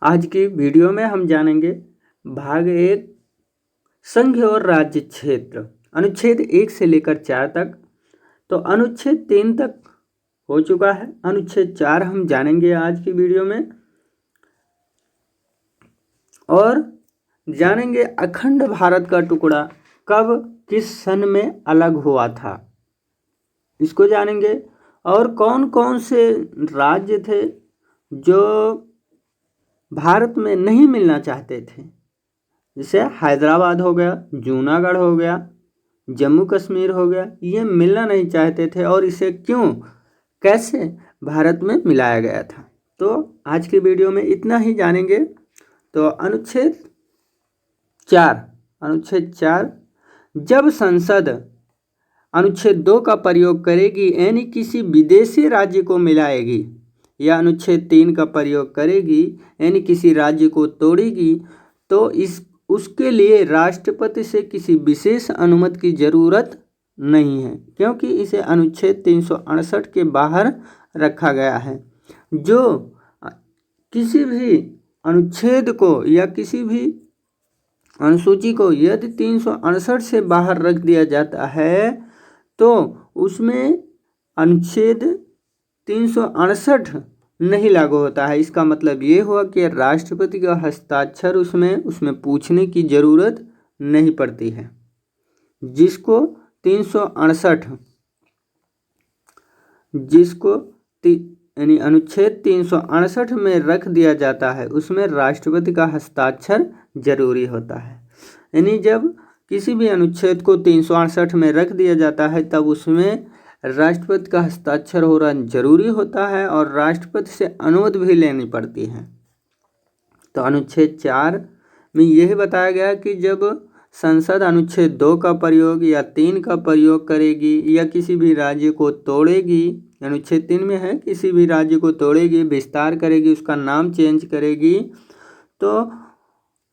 आज की वीडियो में हम जानेंगे भाग 1 संघ और राज्य क्षेत्र अनुच्छेद 1 से लेकर 4 तक। तो अनुच्छेद 3 तक हो चुका है, अनुच्छेद 4 हम जानेंगे आज की वीडियो में और जानेंगे अखंड भारत का टुकड़ा कब किस सन में अलग हुआ था, इसको जानेंगे। और कौन कौन से राज्य थे जो भारत में नहीं मिलना चाहते थे, जैसे हैदराबाद हो गया, जूनागढ़ हो गया, जम्मू कश्मीर हो गया, ये मिलना नहीं चाहते थे और इसे क्यों कैसे भारत में मिलाया गया था। तो आज की वीडियो में इतना ही जानेंगे। तो अनुच्छेद 4 जब संसद अनुच्छेद 2 का प्रयोग करेगी यानी किसी विदेशी राज्य को मिलाएगी, या अनुच्छेद 3 का प्रयोग करेगी यानी किसी राज्य को तोड़ेगी, तो उसके लिए राष्ट्रपति से किसी विशेष अनुमति की जरूरत नहीं है, क्योंकि इसे अनुच्छेद 368 के बाहर रखा गया है। जो किसी भी अनुच्छेद को या किसी भी अनुसूची को यदि 368 से बाहर रख दिया जाता है तो उसमें अनुच्छेद 368 नहीं लागू होता है। इसका मतलब ये हुआ कि राष्ट्रपति का हस्ताक्षर उसमें पूछने की जरूरत नहीं पड़ती है। जिसको 368 यानी अनुच्छेद 368 में रख दिया जाता है उसमें राष्ट्रपति का हस्ताक्षर जरूरी होता है। यानी जब किसी भी अनुच्छेद को 368 में रख दिया जाता है तब उसमें राष्ट्रपति का हस्ताक्षर होना जरूरी होता है और राष्ट्रपति से अनुमति भी लेनी पड़ती है। तो अनुच्छेद 4 में यही बताया गया कि जब संसद अनुच्छेद 2 का प्रयोग या 3 का प्रयोग करेगी या किसी भी राज्य को तोड़ेगी, अनुच्छेद 3 में है किसी भी राज्य को तोड़ेगी, विस्तार करेगी, उसका नाम चेंज करेगी, तो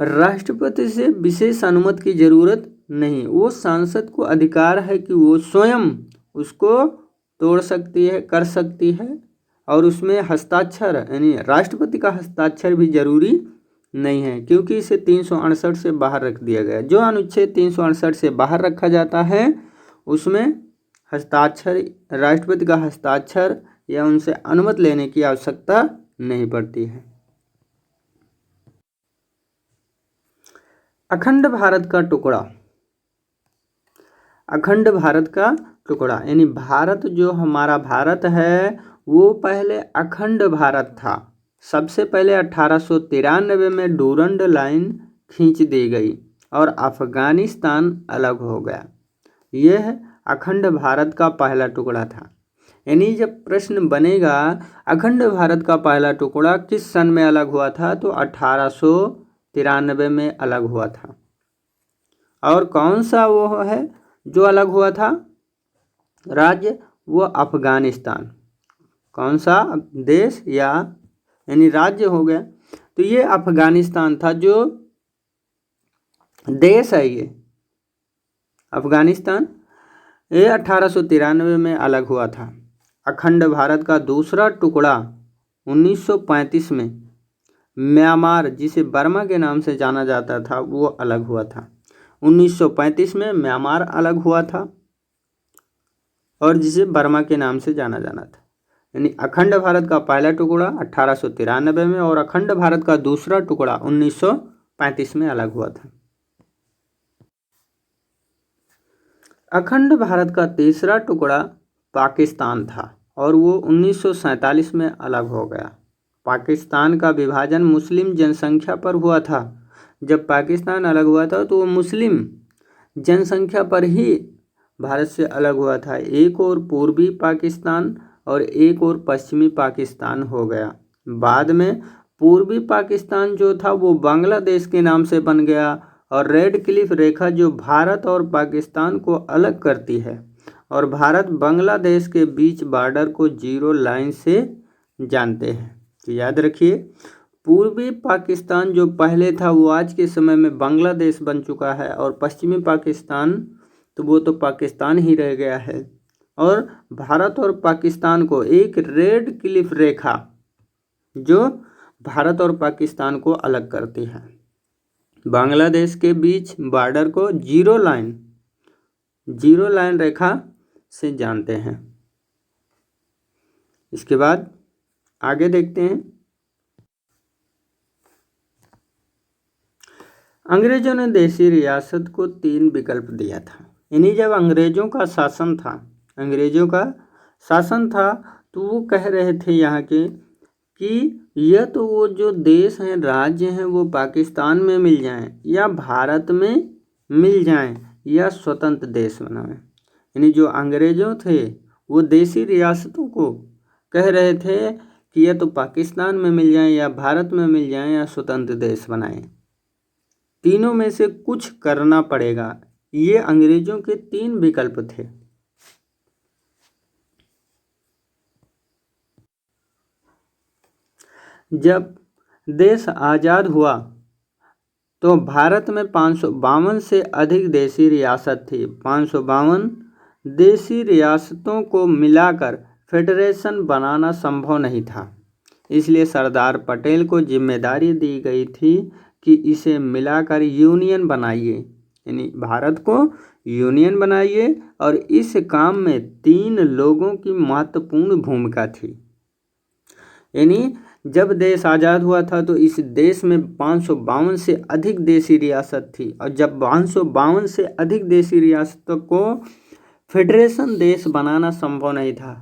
राष्ट्रपति से विशेष अनुमति की जरूरत नहीं। वो सांसद को अधिकार है कि वो स्वयं उसको तोड़ सकती है, कर सकती है, और उसमें हस्ताक्षर यानी राष्ट्रपति का हस्ताक्षर भी जरूरी नहीं है, क्योंकि इसे 368 से बाहर रख दिया गया। जो अनुच्छेद 368 से बाहर रखा जाता है उसमें हस्ताक्षर, राष्ट्रपति का हस्ताक्षर या उनसे अनुमति लेने की आवश्यकता नहीं पड़ती है। अखंड भारत का टुकड़ा, अखंड भारत का टुकड़ा यानी भारत, जो हमारा भारत है वो पहले अखंड भारत था। सबसे पहले 1893 में डूरंड लाइन खींच दी गई और अफगानिस्तान अलग हो गया। यह अखंड भारत का पहला टुकड़ा था। यानी जब प्रश्न बनेगा अखंड भारत का पहला टुकड़ा किस सन में अलग हुआ था, तो 1893 में अलग हुआ था। और कौन सा वो है जो अलग हुआ था राज्य, वो अफगानिस्तान। कौन सा देश या यानी राज्य हो गया, तो ये अफगानिस्तान था। जो देश है ये अफगानिस्तान, ये 1893 में अलग हुआ था। अखंड भारत का दूसरा टुकड़ा 1935 में म्यांमार, जिसे बर्मा के नाम से जाना जाता था, वो अलग हुआ था। 1935 में म्यांमार अलग हुआ था और जिसे बर्मा के नाम से जाना था। यानी अखंड भारत का पहला टुकड़ा 1893 में और अखंड भारत का दूसरा टुकड़ा 1935 में अलग हुआ था। अखंड भारत का तीसरा टुकड़ा पाकिस्तान था और वो 1947 में अलग हो गया। पाकिस्तान का विभाजन मुस्लिम जनसंख्या पर हुआ था। जब पाकिस्तान अलग हुआ था तो वो मुस्लिम जनसंख्या पर ही भारत से अलग हुआ था। एक और पूर्वी पाकिस्तान और एक और पश्चिमी पाकिस्तान हो गया। बाद में पूर्वी पाकिस्तान जो था वो बांग्लादेश के नाम से बन गया और रेड क्लिफ रेखा जो भारत और पाकिस्तान को अलग करती है और भारत बांग्लादेश के बीच बॉर्डर को जीरो लाइन से जानते हैं। तो याद रखिए, पूर्वी पाकिस्तान जो पहले था वो आज के समय में बांग्लादेश बन चुका है और पश्चिमी पाकिस्तान तो वो तो पाकिस्तान ही रह गया है। और भारत और पाकिस्तान को एक रेड क्लिफ रेखा जो भारत और पाकिस्तान को अलग करती है। बांग्लादेश के बीच बॉर्डर को जीरो लाइन रेखा से जानते हैं। इसके बाद आगे देखते हैं। अंग्रेजों ने देशी रियासत को 3 विकल्प दिया था। यानी जब अंग्रेजों का शासन था तो वो कह रहे थे यहाँ के कि यह तो वो जो देश हैं, राज्य हैं, वो पाकिस्तान में मिल जाएं या भारत में मिल जाएं या स्वतंत्र देश बनाएं। यानी जो अंग्रेजों थे वो देशी रियासतों को कह रहे थे कि यह तो पाकिस्तान में मिल जाएं या भारत में मिल जाएं या स्वतंत्र देश बनाएं, तीनों में से कुछ करना पड़ेगा। ये अंग्रेजों के 3 विकल्प थे। जब देश आज़ाद हुआ तो भारत में 552 से अधिक देशी रियासत थी। 552 देशी रियासतों को मिलाकर फेडरेशन बनाना संभव नहीं था, इसलिए सरदार पटेल को जिम्मेदारी दी गई थी कि इसे मिलाकर यूनियन बनाइए। यानी भारत को यूनियन बनाइए और इस काम में 3 लोगों की महत्वपूर्ण भूमिका थी। यानी जब देश आज़ाद हुआ था तो इस देश में 552 से अधिक देशी रियासत थी और जब 552 से अधिक देशी रियासतों को फेडरेशन देश बनाना संभव नहीं था,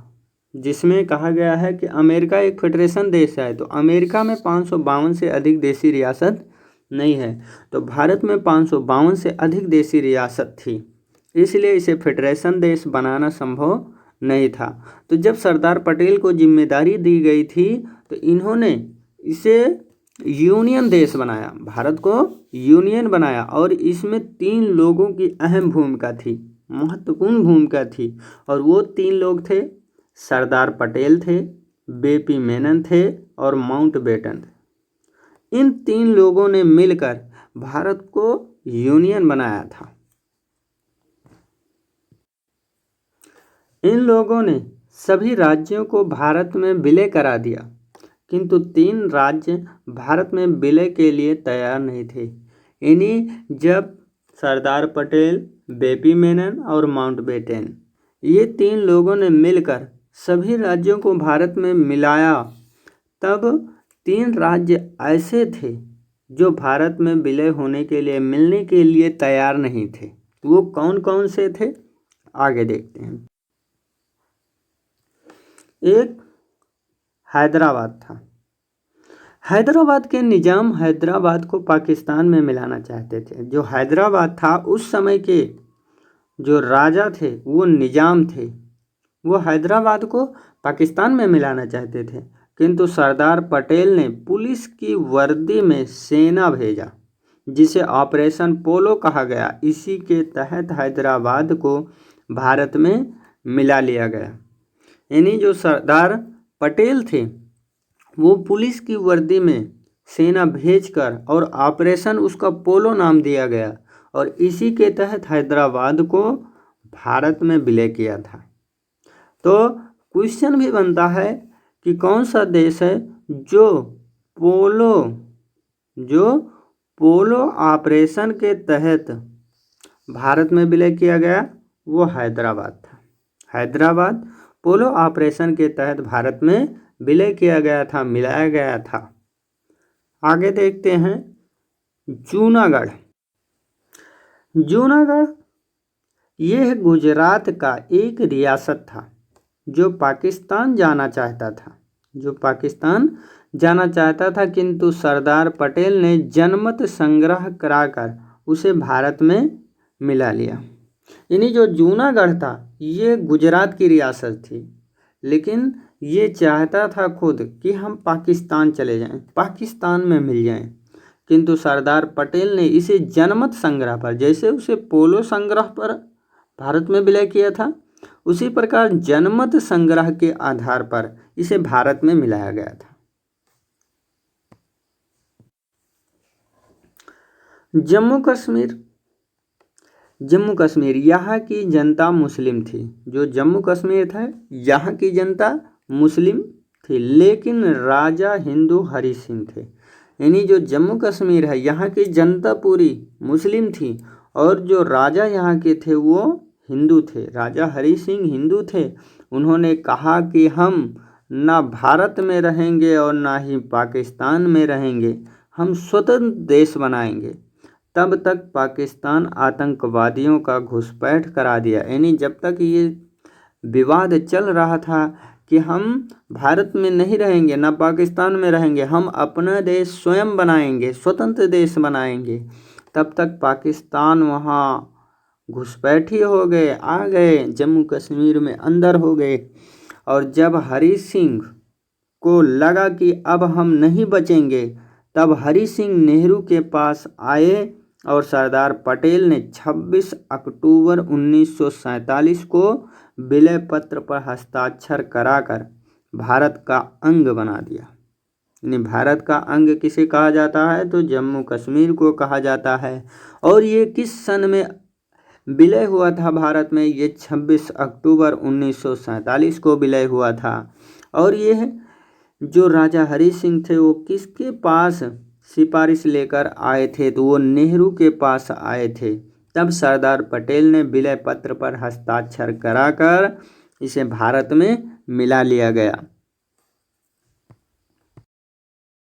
जिसमें कहा गया है कि अमेरिका एक फेडरेशन देश है, तो अमेरिका में 552 से अधिक देशी रियासत नहीं है, तो भारत में 552 से अधिक देशी रियासत थी, इसलिए इसे फेडरेशन देश बनाना संभव नहीं था। तो जब सरदार पटेल को जिम्मेदारी दी गई थी तो इन्होंने इसे यूनियन देश बनाया, भारत को यूनियन बनाया और इसमें 3 लोगों की अहम भूमिका थी, महत्वपूर्ण भूमिका थी, और वो 3 लोग थे, सरदार पटेल थे, बेपी मेनन थे और माउंटबेटन। इन 3 लोगों ने मिलकर भारत को यूनियन बनाया था। इन लोगों ने सभी राज्यों को भारत में विलय करा दिया, किंतु 3 राज्य भारत में विलय के लिए तैयार नहीं थे। इन्हीं जब सरदार पटेल, बेपी मेनन और माउंटबेटन, ये 3 लोगों ने मिलकर सभी राज्यों को भारत में मिलाया, तब 3 राज्य ऐसे थे जो भारत में विलय होने के लिए, मिलने के लिए तैयार नहीं थे। वो कौन कौन से थे, आगे देखते हैं। एक हैदराबाद था। हैदराबाद के निजाम हैदराबाद को पाकिस्तान में मिलाना चाहते थे। जो हैदराबाद था उस समय के जो राजा थे वो निजाम थे, वो हैदराबाद को पाकिस्तान में मिलाना चाहते थे, किंतु सरदार पटेल ने पुलिस की वर्दी में सेना भेजा जिसे ऑपरेशन पोलो कहा गया। इसी के तहत हैदराबाद को भारत में मिला लिया गया। यानी जो सरदार पटेल थे वो पुलिस की वर्दी में सेना भेजकर और ऑपरेशन उसका पोलो नाम दिया गया और इसी के तहत हैदराबाद को भारत में विलय किया था। तो क्वेश्चन भी बनता है कि कौन सा देश है जो पोलो ऑपरेशन के तहत भारत में विलय किया गया, वो हैदराबाद था। हैदराबाद पोलो ऑपरेशन के तहत भारत में विलय किया गया था, मिलाया गया था। आगे देखते हैं जूनागढ़। जूनागढ़ यह गुजरात का एक रियासत था जो पाकिस्तान जाना चाहता था, किंतु सरदार पटेल ने जनमत संग्रह कराकर उसे भारत में मिला लिया। यानी जो जूनागढ़ था ये गुजरात की रियासत थी, लेकिन ये चाहता था खुद कि हम पाकिस्तान चले जाएं, पाकिस्तान में मिल जाएं, किंतु सरदार पटेल ने इसे जनमत संग्रह पर, जैसे उसे पोलो संग्रह पर भारत में विलय किया था, उसी प्रकार जनमत संग्रह के आधार पर इसे भारत में मिलाया गया था। जम्मू कश्मीर यहाँ की जनता मुस्लिम थी। जो जम्मू कश्मीर था यहाँ की जनता मुस्लिम थी, लेकिन राजा हिंदू हरि सिंह थे। यानी जो जम्मू कश्मीर है यहाँ की जनता पूरी मुस्लिम थी और जो राजा यहाँ के थे वो हिंदू थे। राजा हरि सिंह हिंदू थे। उन्होंने कहा कि हम ना भारत में रहेंगे और ना ही पाकिस्तान में रहेंगे, हम स्वतंत्र देश बनाएंगे। तब तक पाकिस्तान आतंकवादियों का घुसपैठ करा दिया। यानी जब तक ये विवाद चल रहा था कि हम भारत में नहीं रहेंगे ना पाकिस्तान में रहेंगे, हम अपना देश स्वयं बनाएंगे, स्वतंत्र देश बनाएंगे, तब तक पाकिस्तान वहाँ घुसपैठी हो गए, आ गए जम्मू कश्मीर में, अंदर हो गए। और जब हरि सिंह को लगा कि अब हम नहीं बचेंगे, तब हरि सिंह नेहरू के पास आए और सरदार पटेल ने 26 अक्टूबर 1947 को विलय पत्र पर हस्ताक्षर कराकर भारत का अंग बना दिया। यानी भारत का अंग किसे कहा जाता है? तो जम्मू कश्मीर को कहा जाता है। और ये किस सन में विलय हुआ था भारत में? ये 26 अक्टूबर 1947 को विलय हुआ था। और ये जो राजा हरि सिंह थे वो किसके पास सिफारिश लेकर आए थे? तो वो नेहरू के पास आए थे। तब सरदार पटेल ने विलय पत्र पर हस्ताक्षर कराकर इसे भारत में मिला लिया गया।